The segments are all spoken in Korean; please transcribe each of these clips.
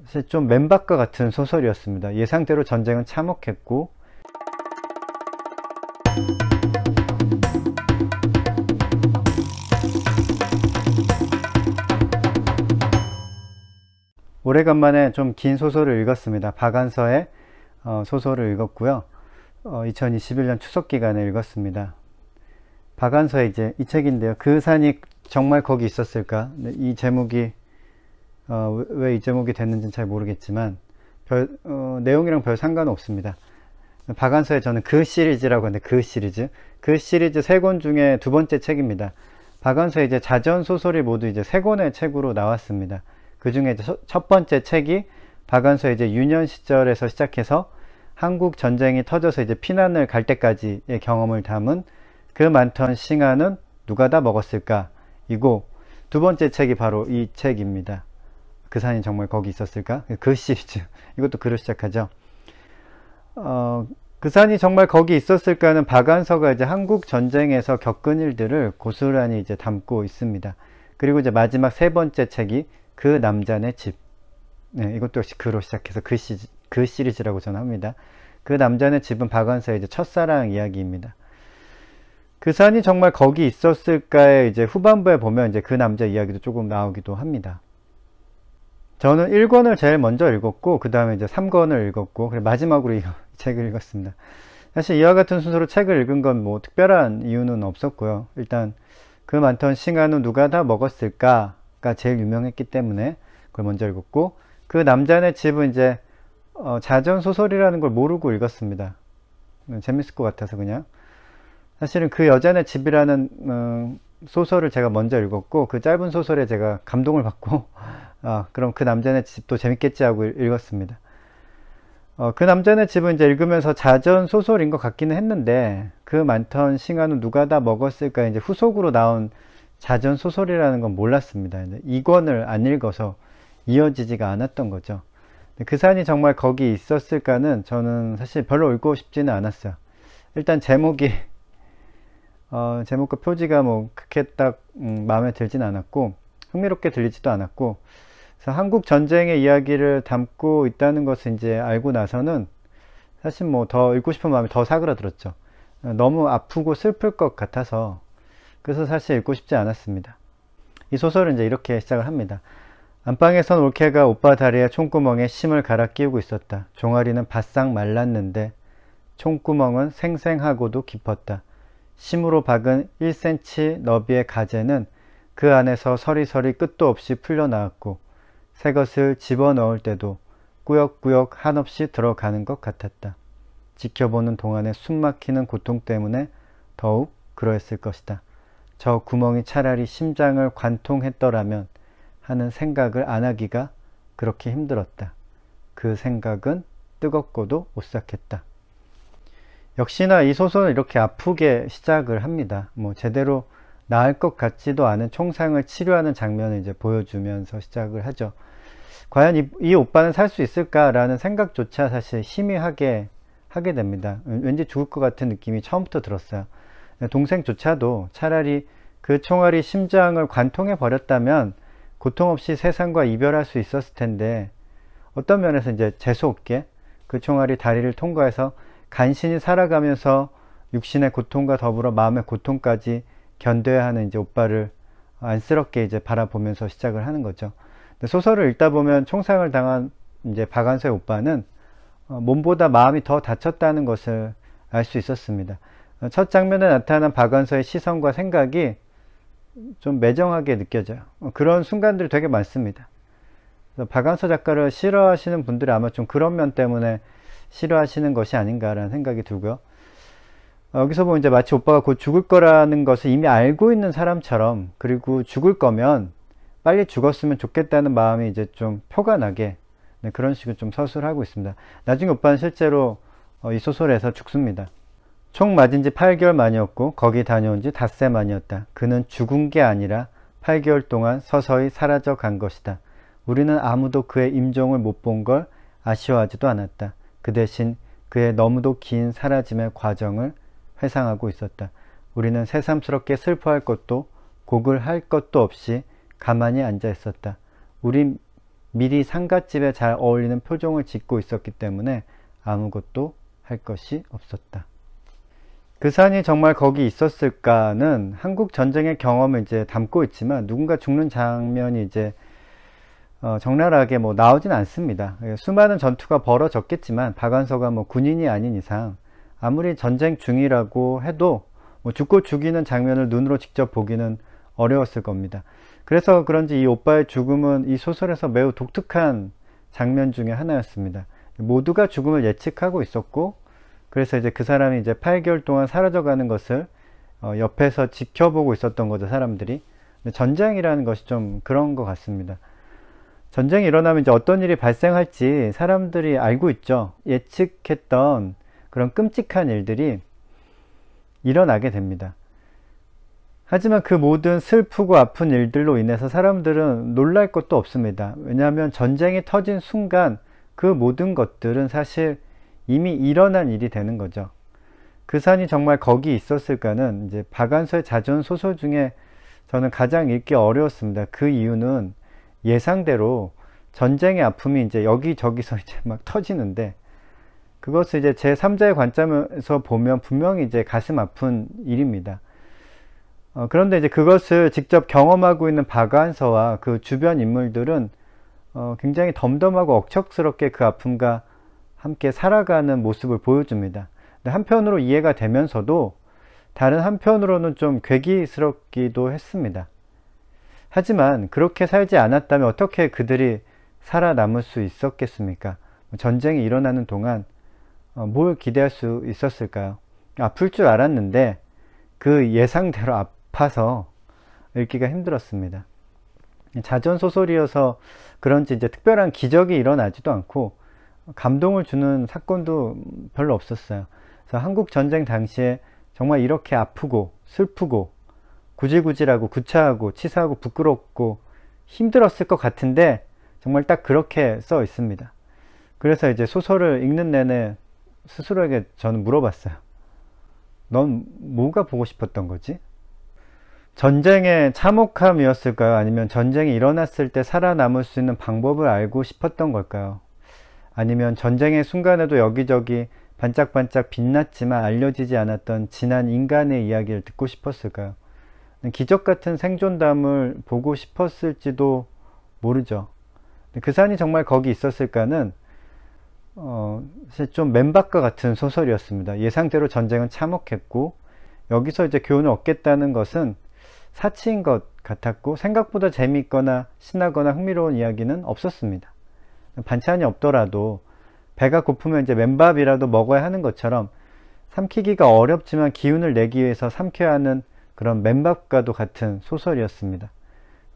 사실 좀 맨밥과 같은 소설이었습니다. 예상대로 전쟁은 참혹했고, 오래간만에 좀 긴 소설을 읽었습니다. 박안서의 소설을 읽었고요. 2021년 추석 기간에 읽었습니다. 박안서의 이제 이 책인데요. 그 산이 정말 거기 있었을까? 이 제목이 왜 이 제목이 됐는지는 잘 모르겠지만 내용이랑 별 상관은 없습니다. 박안서의 저는 그 시리즈라고 하는데 그 시리즈 3권 중에 두 번째 책입니다. 박안서의 이제 자전 소설이 모두 이제 3권의 책으로 나왔습니다. 그 중에 첫 번째 책이 박안서의 이제 유년 시절에서 시작해서 한국 전쟁이 터져서 이제 피난을 갈 때까지의 경험을 담은 그 많던 싱하는 누가 다 먹었을까? 이고 두 번째 책이 바로 이 책입니다. 그 산이 정말 거기 있었을까? 그 시리즈. 이것도 글을 시작하죠. 그 산이 정말 거기 있었을까는 박안서가 이제 한국 전쟁에서 겪은 일들을 고스란히 이제 담고 있습니다. 그리고 이제 마지막 세 번째 책이 그 남자네 집. 네, 이것도 역시 그로 시작해서 그 시리즈라고 저는 합니다. 그 남자네 집은 박안서의 이제 첫사랑 이야기입니다. 그 산이 정말 거기 있었을까에 이제 후반부에 보면 이제 그 남자 이야기도 조금 나오기도 합니다. 저는 1권을 제일 먼저 읽었고, 그 다음에 이제 3권을 읽었고, 그리고 마지막으로 이 책을 읽었습니다. 사실 이와 같은 순서로 책을 읽은 건 뭐 특별한 이유는 없었고요. 일단 그 많던 싱하는 누가 다 먹었을까가 제일 유명했기 때문에 그걸 먼저 읽었고, 그 남자네 집은 이제 자전 소설이라는 걸 모르고 읽었습니다. 재밌을 것 같아서 그냥. 사실은 그 여자네 집이라는 소설을 제가 먼저 읽었고, 그 짧은 소설에 제가 감동을 받고 그럼 그 남자네 집도 재밌겠지 하고 읽었습니다. 그 남자네 집은 이제 읽으면서 자전 소설인 것 같기는 했는데, 그 많던 싱하는 누가 다 먹었을까 이제 후속으로 나온 자전 소설이라는 건 몰랐습니다. 이제 2권을 안 읽어서 이어지지가 않았던 거죠. 그 산이 정말 거기 있었을까는 저는 사실 별로 읽고 싶지는 않았어요. 일단 제목이 제목과 표지가 뭐 그렇게 딱 마음에 들진 않았고, 흥미롭게 들리지도 않았고, 그래서 한국 전쟁의 이야기를 담고 있다는 것을 이제 알고 나서는 사실 뭐 더 읽고 싶은 마음이 더 사그라들었죠. 너무 아프고 슬플 것 같아서. 그래서 사실 읽고 싶지 않았습니다. 이 소설은 이제 이렇게 시작을 합니다. 안방에선 올케가 오빠 다리에 총구멍에 심을 갈아 끼우고 있었다. 종아리는 바싹 말랐는데 총구멍은 생생하고도 깊었다. 심으로 박은 1cm 너비의 가재는 그 안에서 서리서리 끝도 없이 풀려나왔고, 새 것을 집어넣을 때도 꾸역꾸역 한없이 들어가는 것 같았다. 지켜보는 동안에 숨막히는 고통 때문에 더욱 그러했을 것이다. 저 구멍이 차라리 심장을 관통했더라면 하는 생각을 안 하기가 그렇게 힘들었다. 그 생각은 뜨겁고도 오싹했다. 역시나 이 소설은 이렇게 아프게 시작을 합니다. 뭐 제대로 나을 것 같지도 않은 총상을 치료하는 장면을 이제 보여주면서 시작을 하죠. 과연 이 오빠는 살 수 있을까라는 생각조차 사실 희미하게 하게 됩니다. 왠지 죽을 것 같은 느낌이 처음부터 들었어요. 동생조차도 차라리 그 총알이 심장을 관통해 버렸다면 고통 없이 세상과 이별할 수 있었을 텐데, 어떤 면에서 이제 재수없게 그 총알이 다리를 통과해서 간신히 살아가면서 육신의 고통과 더불어 마음의 고통까지 견뎌야 하는 이제 오빠를 안쓰럽게 이제 바라보면서 시작을 하는 거죠. 소설을 읽다 보면 총상을 당한 이제 박안서의 오빠는 몸보다 마음이 더 다쳤다는 것을 알 수 있었습니다. 첫 장면에 나타난 박안서의 시선과 생각이 좀 매정하게 느껴져요. 그런 순간들이 되게 많습니다. 박안서 작가를 싫어하시는 분들이 아마 좀 그런 면 때문에 싫어하시는 것이 아닌가라는 생각이 들고요. 여기서 보면 이제 마치 오빠가 곧 죽을 거라는 것을 이미 알고 있는 사람처럼, 그리고 죽을 거면 빨리 죽었으면 좋겠다는 마음이 이제 좀 표가 나게, 그런 식으로 좀 서술하고 있습니다. 나중에 오빠는 실제로 이 소설에서 죽습니다. 총 맞은 지 8개월 만이었고 거기 다녀온 지 닷새 만이었다. 그는 죽은 게 아니라 8개월 동안 서서히 사라져 간 것이다. 우리는 아무도 그의 임종을 못 본 걸 아쉬워하지도 않았다. 그 대신 그의 너무도 긴 사라짐의 과정을 회상하고 있었다. 우리는 새삼스럽게 슬퍼할 것도 고글할 것도 없이 가만히 앉아 있었다. 우린 미리 상갓집에 잘 어울리는 표정을 짓고 있었기 때문에 아무것도 할 것이 없었다. 그 산이 정말 거기 있었을까는 한국 전쟁의 경험을 이제 담고 있지만 누군가 죽는 장면이 이제 적나라하게 뭐 나오진 않습니다. 수많은 전투가 벌어졌겠지만 박완서가 뭐 군인이 아닌 이상 아무리 전쟁 중이라고 해도 뭐 죽고 죽이는 장면을 눈으로 직접 보기는 어려웠을 겁니다. 그래서 그런지 이 오빠의 죽음은 이 소설에서 매우 독특한 장면 중에 하나였습니다. 모두가 죽음을 예측하고 있었고, 그래서 이제 그 사람이 이제 8개월 동안 사라져가는 것을 옆에서 지켜보고 있었던 거죠, 사람들이. 근데 전쟁이라는 것이 좀 그런 것 같습니다. 전쟁이 일어나면 이제 어떤 일이 발생할지 사람들이 알고 있죠. 예측했던 그런 끔찍한 일들이 일어나게 됩니다. 하지만 그 모든 슬프고 아픈 일들로 인해서 사람들은 놀랄 것도 없습니다. 왜냐하면 전쟁이 터진 순간 그 모든 것들은 사실 이미 일어난 일이 되는 거죠. 그 산이 정말 거기 있었을까는 이제 박완서의 자전 소설 중에 저는 가장 읽기 어려웠습니다. 그 이유는 예상대로 전쟁의 아픔이 이제 여기저기서 이제 막 터지는데, 그것을 이제 제 3자의 관점에서 보면 분명히 이제 가슴 아픈 일입니다. 그런데 이제 그것을 직접 경험하고 있는 박완서와 그 주변 인물들은 굉장히 덤덤하고 억척스럽게 그 아픔과 함께 살아가는 모습을 보여줍니다. 근데 한편으로 이해가 되면서도 다른 한편으로는 좀 괴기스럽기도 했습니다. 하지만 그렇게 살지 않았다면 어떻게 그들이 살아남을 수 있었겠습니까? 전쟁이 일어나는 동안 뭘 기대할 수 있었을까요? 아플 줄 알았는데 그 예상대로 아파서 읽기가 힘들었습니다. 자전소설이어서 그런지 이제 특별한 기적이 일어나지도 않고 감동을 주는 사건도 별로 없었어요. 그래서 한국 전쟁 당시에 정말 이렇게 아프고 슬프고 구질구질하고 구차하고 치사하고 부끄럽고 힘들었을 것 같은데 정말 딱 그렇게 써 있습니다. 그래서 이제 소설을 읽는 내내 스스로에게 저는 물어봤어요. 넌 뭐가 보고 싶었던 거지? 전쟁의 참혹함이었을까요? 아니면 전쟁이 일어났을 때 살아남을 수 있는 방법을 알고 싶었던 걸까요? 아니면 전쟁의 순간에도 여기저기 반짝반짝 빛났지만 알려지지 않았던 지난 인간의 이야기를 듣고 싶었을까요? 기적 같은 생존담을 보고 싶었을지도 모르죠. 그 산이 정말 거기 있었을까는 사실 좀 맨밥과 같은 소설이었습니다. 예상대로 전쟁은 참혹했고 여기서 이제 교훈을 얻겠다는 것은 사치인 것 같았고 생각보다 재미있거나 신나거나 흥미로운 이야기는 없었습니다. 반찬이 없더라도 배가 고프면 이제 맨밥이라도 먹어야 하는 것처럼 삼키기가 어렵지만 기운을 내기 위해서 삼켜야 하는 그런 맨밥과도 같은 소설이었습니다.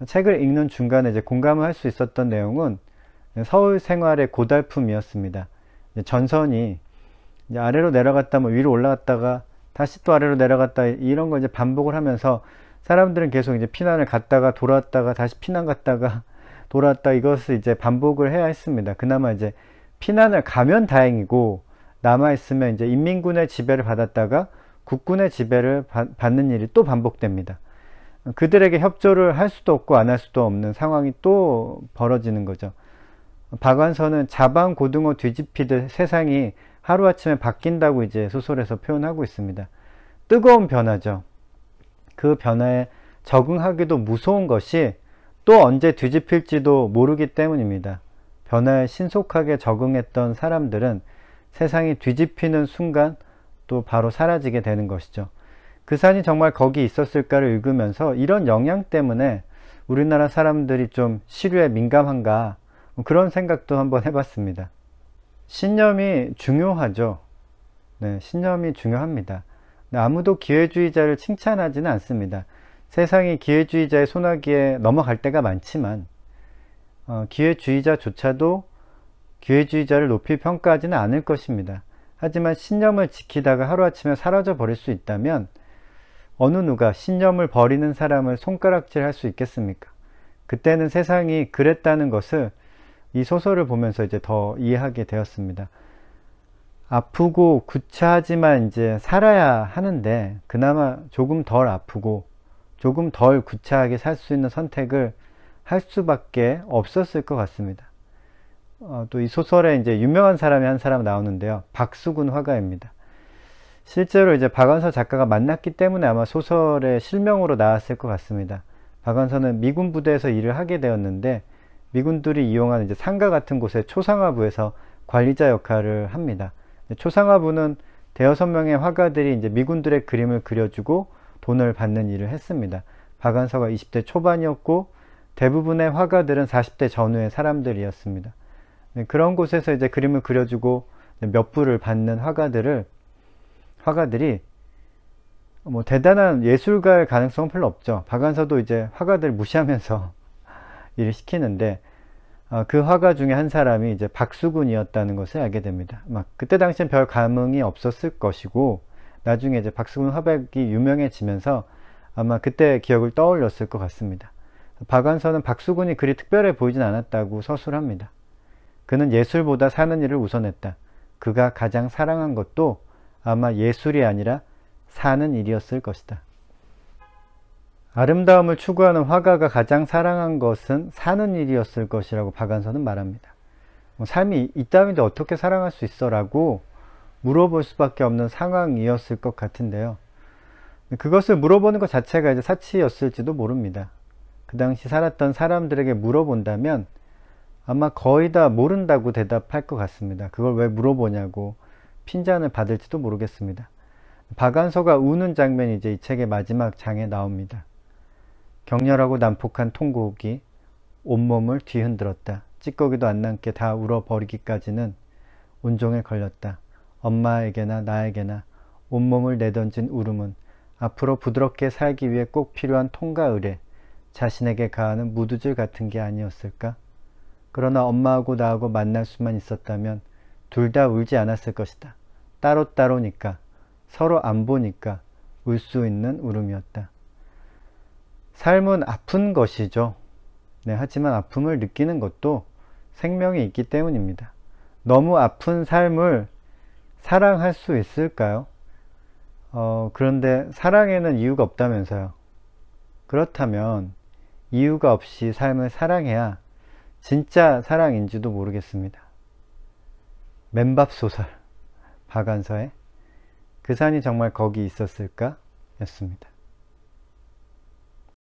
책을 읽는 중간에 이제 공감을 할 수 있었던 내용은 서울 생활의 고달픔이었습니다. 전선이 이제 아래로 내려갔다 뭐 위로 올라갔다가 다시 또 아래로 내려갔다 이런 걸 이제 반복을 하면서 사람들은 계속 이제 피난을 갔다가 돌아왔다가 다시 피난 갔다가 돌아왔다 이것을 이제 반복을 해야 했습니다. 그나마 이제 피난을 가면 다행이고 남아있으면 이제 인민군의 지배를 받았다가 국군의 지배를 받는 일이 또 반복됩니다. 그들에게 협조를 할 수도 없고 안 할 수도 없는 상황이 또 벌어지는 거죠. 박완서는 자방 고등어 뒤집히듯 세상이 하루아침에 바뀐다고 이제 소설에서 표현하고 있습니다. 뜨거운 변화죠. 그 변화에 적응하기도 무서운 것이 또 언제 뒤집힐지도 모르기 때문입니다. 변화에 신속하게 적응했던 사람들은 세상이 뒤집히는 순간 또 바로 사라지게 되는 것이죠. 그 산이 정말 거기 있었을까를 읽으면서 이런 영향 때문에 우리나라 사람들이 좀 시류에 민감한가 그런 생각도 한번 해봤습니다. 신념이 중요하죠. 네, 신념이 중요합니다. 아무도 기회주의자를 칭찬하지는 않습니다. 세상이 기회주의자의 소나기에 넘어갈 때가 많지만 기회주의자조차도 기회주의자를 높이 평가하지는 않을 것입니다. 하지만 신념을 지키다가 하루아침에 사라져 버릴 수 있다면 어느 누가 신념을 버리는 사람을 손가락질 할 수 있겠습니까? 그때는 세상이 그랬다는 것을 이 소설을 보면서 이제 더 이해하게 되었습니다. 아프고 구차하지만 이제 살아야 하는데 그나마 조금 덜 아프고 조금 덜 구차하게 살 수 있는 선택을 할 수밖에 없었을 것 같습니다. 또 이 소설에 이제 유명한 사람이 한 사람 나오는데요. 박수근 화가입니다. 실제로 이제 박완서 작가가 만났기 때문에 아마 소설의 실명으로 나왔을 것 같습니다. 박완서는 미군 부대에서 일을 하게 되었는데 미군들이 이용하는 이제 상가 같은 곳에 초상화부에서 관리자 역할을 합니다. 초상화부는 대여섯 명의 화가들이 이제 미군들의 그림을 그려주고 돈을 받는 일을 했습니다. 박완서가 20대 초반이었고 대부분의 화가들은 40대 전후의 사람들이었습니다. 그런 곳에서 이제 그림을 그려주고 몇 불을 받는 화가들이 뭐 대단한 예술가일 가능성은 별로 없죠. 박완서도 이제 화가들 무시하면서 일을 시키는데 그 화가 중에 한 사람이 이제 박수근이었다는 것을 알게 됩니다. 막 그때 당시엔 별 감흥이 없었을 것이고 나중에 이제 박수근 화백이 유명해지면서 아마 그때 기억을 떠올렸을 것 같습니다. 박완서는 박수근이 그리 특별해 보이진 않았다고 서술합니다. 그는 예술보다 사는 일을 우선했다. 그가 가장 사랑한 것도 아마 예술이 아니라 사는 일이었을 것이다. 아름다움을 추구하는 화가가 가장 사랑한 것은 사는 일이었을 것이라고 박완서는 말합니다. 삶이 이따위인데 어떻게 사랑할 수 있어? 라고 물어볼 수밖에 없는 상황이었을 것 같은데요. 그것을 물어보는 것 자체가 이제 사치였을지도 모릅니다. 그 당시 살았던 사람들에게 물어본다면 아마 거의 다 모른다고 대답할 것 같습니다. 그걸 왜 물어보냐고 핀잔을 받을지도 모르겠습니다. 박완서가 우는 장면이 이제 이 책의 마지막 장에 나옵니다. 격렬하고 난폭한 통곡이 온몸을 뒤흔들었다. 찌꺼기도 안 남게 다 울어버리기까지는 온종일 걸렸다. 엄마에게나 나에게나 온몸을 내던진 울음은 앞으로 부드럽게 살기 위해 꼭 필요한 통과 의례, 자신에게 가하는 무드질 같은 게 아니었을까? 그러나 엄마하고 나하고 만날 수만 있었다면 둘 다 울지 않았을 것이다. 따로따로니까, 서로 안 보니까 울 수 있는 울음이었다. 삶은 아픈 것이죠. 네, 하지만 아픔을 느끼는 것도 생명이 있기 때문입니다. 너무 아픈 삶을 사랑할 수 있을까요? 그런데 사랑에는 이유가 없다면서요. 그렇다면 이유가 없이 삶을 사랑해야 진짜 사랑인지도 모르겠습니다. 맨밥 소설 박완서의 그 산이 정말 거기 있었을까? 였습니다.